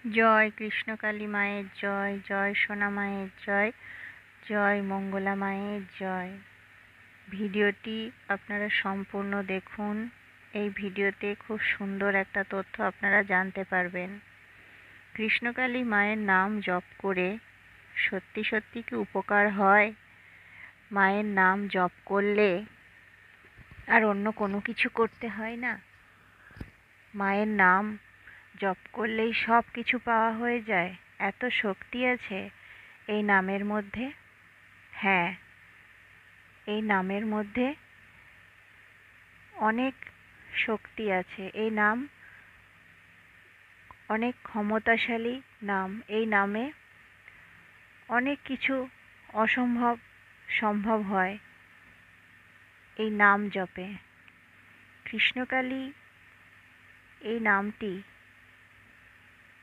জয় কৃষ্ণকালী মায়ের জয়, জয় সোনা মায়ের জয়, জয় মঙ্গলা মায়ের জয়। ভিডিওটি আপনারা সম্পূর্ণ দেখুন। এই ভিডিওতে খুব সুন্দর একটা তথ্য আপনারা জানতে পারবেন। কৃষ্ণকালী মায়ের নাম জপ করে সত্যি সত্যি কি উপকার হয়? মায়ের নাম জপ করলে আর অন্য কোনো কিছু করতে হয় না? মায়ের নাম জপ করলেই সব কিছু পাওয়া হয়ে যায়? এত শক্তি আছে এই নামের মধ্যে। হ্যাঁ, এই নামের মধ্যে অনেক শক্তি আছে। এই নাম অনেক ক্ষমতাশালী নাম। এই নামে অনেক কিছু অসম্ভব সম্ভব হয় এই নাম জপে। কৃষ্ণকালী এই নামটি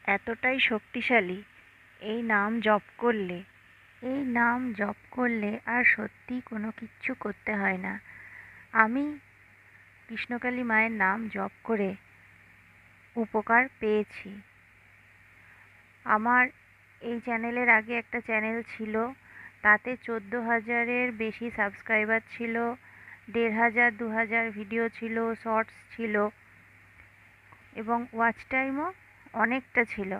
এতটাই শক্তিশালী। এই নাম জপ করলে আর সত্যি কোনো কিচ্ছু করতে হয় না। আমি কৃষ্ণকালী মায়ের নাম জপ করে উপকার পেয়েছি। আমার এই চ্যানেলের আগে একটা চ্যানেল ছিল, তাতে 14,000-এর বেশি সাবস্ক্রাইবার ছিল, 1,500-2,000 ভিডিও ছিল, শর্টস ছিল এবং ওয়াচ টাইমও অনেকটা ছিল।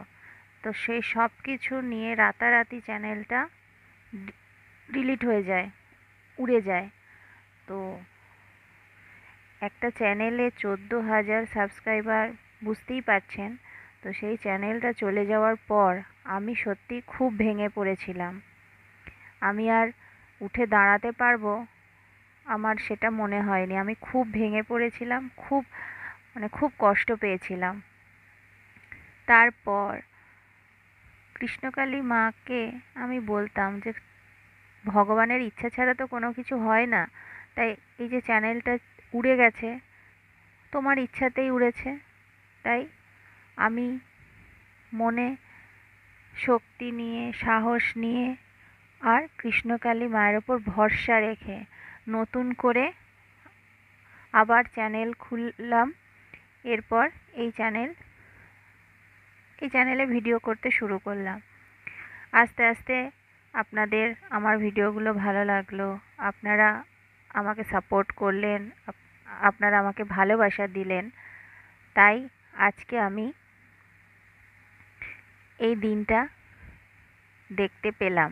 তো সেই সব কিছু নিয়ে রাতারাতি চ্যানেলটা ডিলিট হয়ে যায়, উড়ে যায়। তো একটা চ্যানেলে 14,000 সাবস্ক্রাইবার, বুঝতেই পারছেন। তো সেই চ্যানেলটা চলে যাওয়ার পর আমি সত্যি খুব ভেঙে পড়েছিলাম। আমি আর উঠে দাঁড়াতে পারবো আমার সেটা মনে হয়নি। আমি খুব ভেঙে পড়েছিলাম, খুব কষ্ট পেয়েছিলাম। তারপর কৃষ্ণকালী মাকে আমি বলতাম যে ভগবানের ইচ্ছা ছাড়া তো কোনো কিছু হয় না, তাই এই যে চ্যানেলটা উড়ে গেছে, তোমার ইচ্ছাতেই উড়েছে। তাই আমি মনে শক্তি নিয়ে, সাহস নিয়ে আর কৃষ্ণকালী মায়ের ওপর ভরসা রেখে নতুন করে আবার চ্যানেল খুললাম। এরপর এই চ্যানেলে ভিডিও করতে শুরু করলাম। আস্তে আস্তে আপনাদের আমার ভিডিওগুলো ভালো লাগলো, আপনারা আমাকে সাপোর্ট করলেন, আপনারা আমাকে ভালোবাসা দিলেন। তাই আজকে আমি এই দিনটা দেখতে পেলাম।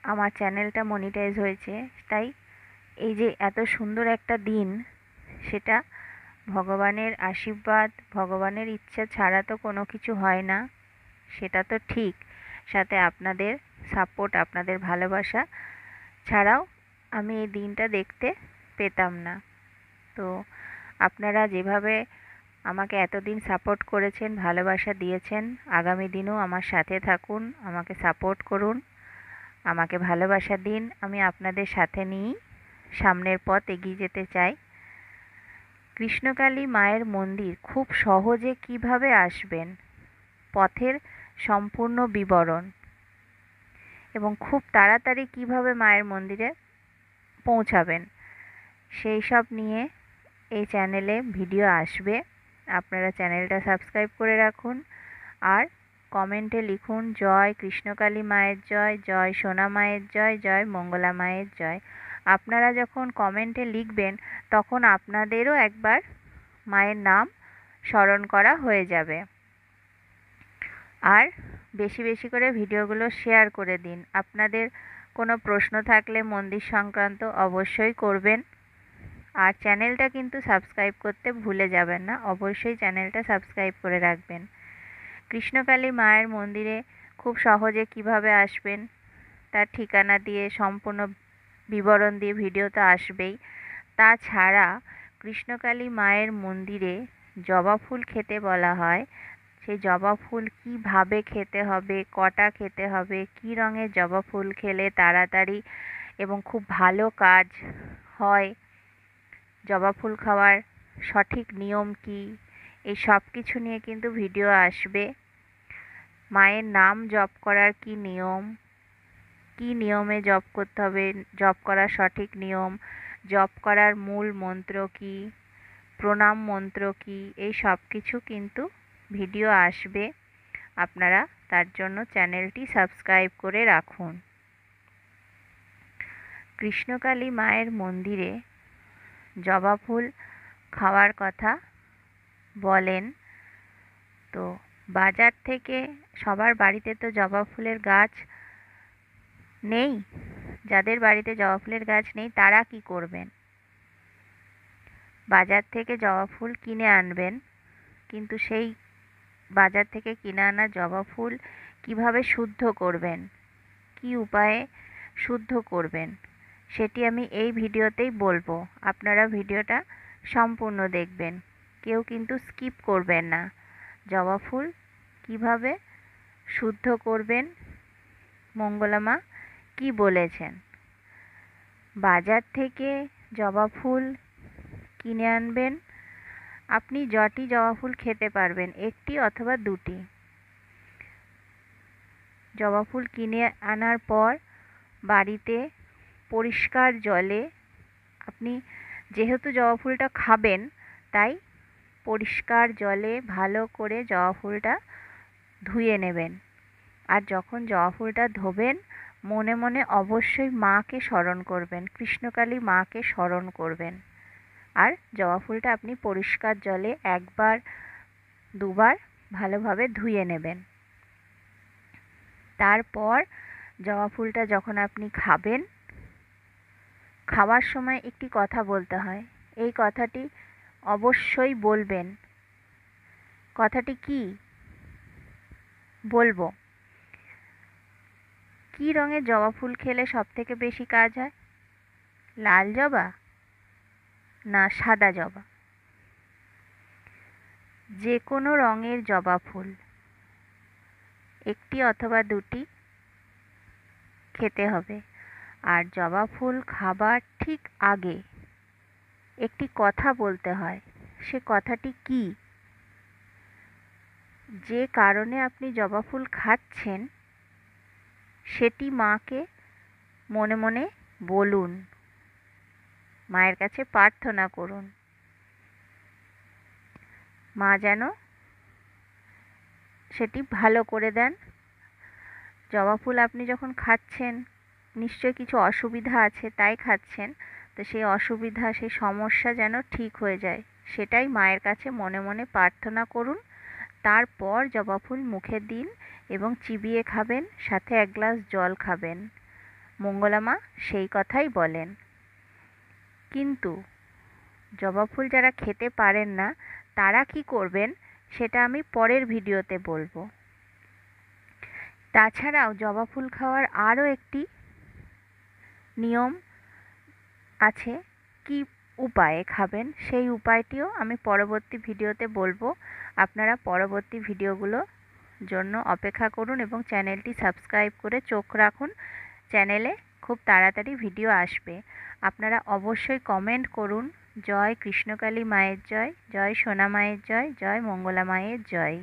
আমার চ্যানেলটা মনিটাইজ হয়েছে। তাই এই যে এত সুন্দর একটা দিন, সেটা ভগবানের আশীর্বাদ, ভগবানের ইচ্ছা ছাড়া তো কোনো কিছু হয় না, সেটা তো ঠিক। সাথে আপনাদের সাপোর্ট, আপনাদের ভালোবাসা ছাড়াও আমি এই দিনটা দেখতে পেতাম না। তো আপনারা যেভাবে আমাকে এতদিন সাপোর্ট করেছেন, ভালোবাসা দিয়েছেন, আগামী দিনেও আমার সাথে থাকুন, আমাকে সাপোর্ট করুন, আমাকে ভালোবাসা দিন। আমি আপনাদের সাথে নিয়েই সামনের পথ এগিয়ে যেতে চাই। কৃষ্ণকালী মায়ের মন্দির খুব সহজে কিভাবে আসবেন, পথের সম্পূর্ণ বিবরণ এবং খুব তাড়াতাড়ি কিভাবে মায়ের মন্দিরে পৌঁছাবেন, সেই সব নিয়ে এই চ্যানেলে ভিডিও আসবে। আপনারা চ্যানেলটা সাবস্ক্রাইব করে রাখুন আর কমেন্টে লিখুন জয় কৃষ্ণকালী মায়ের জয়, জয় সোনা মায়ের জয়, জয় মঙ্গলা মায়ের জয়। আপনারা যখন কমেন্টে লিখবেন তখন আপনাদেরও একবার মায়ের নাম স্মরণ করা হয়ে যাবে। আর বেশি বেশি করে ভিডিওগুলো শেয়ার করে দিন। আপনাদের কোনো প্রশ্ন থাকলে মন্দির সংক্রান্ত অবশ্যই করবেন। আর চ্যানেলটা কিন্তু সাবস্ক্রাইব করতে ভুলে যাবেন না, অবশ্যই চ্যানেলটা সাবস্ক্রাইব করে রাখবেন। কৃষ্ণকালী মায়ের মন্দিরে খুব সহজে কিভাবে আসবেন তার ঠিকানা দিয়ে, সম্পূর্ণ বিবরণ দিয়ে ভিডিও তো আসবেই। তাছাড়া কৃষ্ণকালী মায়ের মন্দিরে জবা ফুল খেতে বলা হয়। সেই জবা ফুল কীভাবে খেতে হবে, কটা খেতে হবে, কী রঙের জবা ফুল খেলে তাড়াতাড়ি এবং খুব ভালো কাজ হয়, জবা ফুল খাওয়ার সঠিক নিয়ম কী, এই সব কিছু নিয়ে কিন্তু ভিডিও আসবে। মায়ের নাম জপ করার কী নিয়ম, কী নিয়মে জপ করতে হবে, জপ করার সঠিক নিয়ম, জপ করার মূল মন্ত্র কী, প্রণাম মন্ত্র কী, এই সব কিছু কিন্তু ভিডিও আসবে। আপনারা তার জন্য চ্যানেলটি সাবস্ক্রাইব করে রাখুন। কৃষ্ণকালী মায়ের মন্দিরে জবা ফুল খাওয়ার কথা বলেন। তো বাজার থেকে সবার বাড়িতে তো জবা ফুলের গাছ নেই। যাদের বাড়িতে জবা ফুলের গাছ নেই তারা কি করবেন? বাজার থেকে জবা ফুল কিনে আনবেন, কিন্তু সেই বাজার থেকে কিনে আনা জবা ফুল কিভাবে শুদ্ধ করবেন, কি উপায়ে শুদ্ধ করবেন, সেটি আমি এই ভিডিওতেই বলবো। আপনারা ভিডিওটা সম্পূর্ণ দেখবেন, কেউ কিন্তু স্কিপ করবেন না। জবা ফুল কিভাবে শুদ্ধ করবেন, মঙ্গলা মা কি বলেছেন। বাজার থেকে জবা ফুল কিনে আনবেন। আপনি যটি জবা ফুল খেতে পারবেন, একটি অথবা দুটি। জবা ফুল কিনে আনার পর বাড়িতে পরিষ্কার জলে, আপনি যেহেতু জবা ফুলটা খাবেন তাই পরিষ্কার জলে ভালো করে জবা ফুলটা ধুয়ে নেবেন। আর যখন জবা ফুলটা ধোবেন মনে মনে অবশ্যই মাকে স্মরণ করবেন, কৃষ্ণকালী মাকে স্মরণ করবেন। আর জবা ফুলটা আপনি পরিষ্কার জলে একবার দুবার ভালোভাবে ধুয়ে নেবেন। তারপর জবা ফুলটা যখন আপনি খাবেন, খাওয়ার সময় একটি কথা বলতে হয়, এই কথাটি অবশ্যই বলবেন। কথাটি কি বলবো? কি রঙের জবা ফুল খেলে সবথেকে বেশি কাজ হয়? লাল জবা না সাদা জবা? যে কোনো রঙের জবা ফুল একটি অথবা দুটি খেতে হবে। আর জবা ফুল খাবার ঠিক আগে একটি কথা বলতে হয়। সে কথাটি কি? যে কারণে আপনি জবা ফুল খাচ্ছেন সেটি মাকে মনে মনে বলুন, মায়ের কাছে প্রার্থনা করুন, মা যেন সেটি ভালো করে দেন। জবা ফুল আপনি যখন খাচ্ছেন নিশ্চয়ই কিছু অসুবিধা আছে তাই খাচ্ছেন, তো সেই অসুবিধা, সেই সমস্যা যেন ঠিক হয়ে যায়, সেটাই মায়ের কাছে মনে মনে প্রার্থনা করুন। তারপর জবা ফুল মুখে দিন এবং চিবিয়ে খাবেন, সাথে এক গ্লাস জল খাবেন। মঙ্গলা মা সেই কথাই বলেন। কিন্তু জবা ফুল যারা খেতে পারেন না তারা কি করবেন সেটা আমি পরের ভিডিওতে বলবো। তাছাড়াও জবা ফুল খাওয়ার আরও একটি নিয়ম আছে, কি উপায়ে খাবেন সেই উপায়টিও আমি পরবর্তী ভিডিওতে বলবো। আপনারা পরবর্তী ভিডিওগুলোর জন্য অপেক্ষা করুন এবং চ্যানেলটি সাবস্ক্রাইব করে চোখ রাখুন। চ্যানেলে খুব তাড়াতাড়ি ভিডিও আসবে। আপনারা অবশ্যই কমেন্ট করুন, জয় কৃষ্ণকালী মায়ের জয়, জয় সোনা মায়ের জয়, জয় মঙ্গলা মায়ের জয়।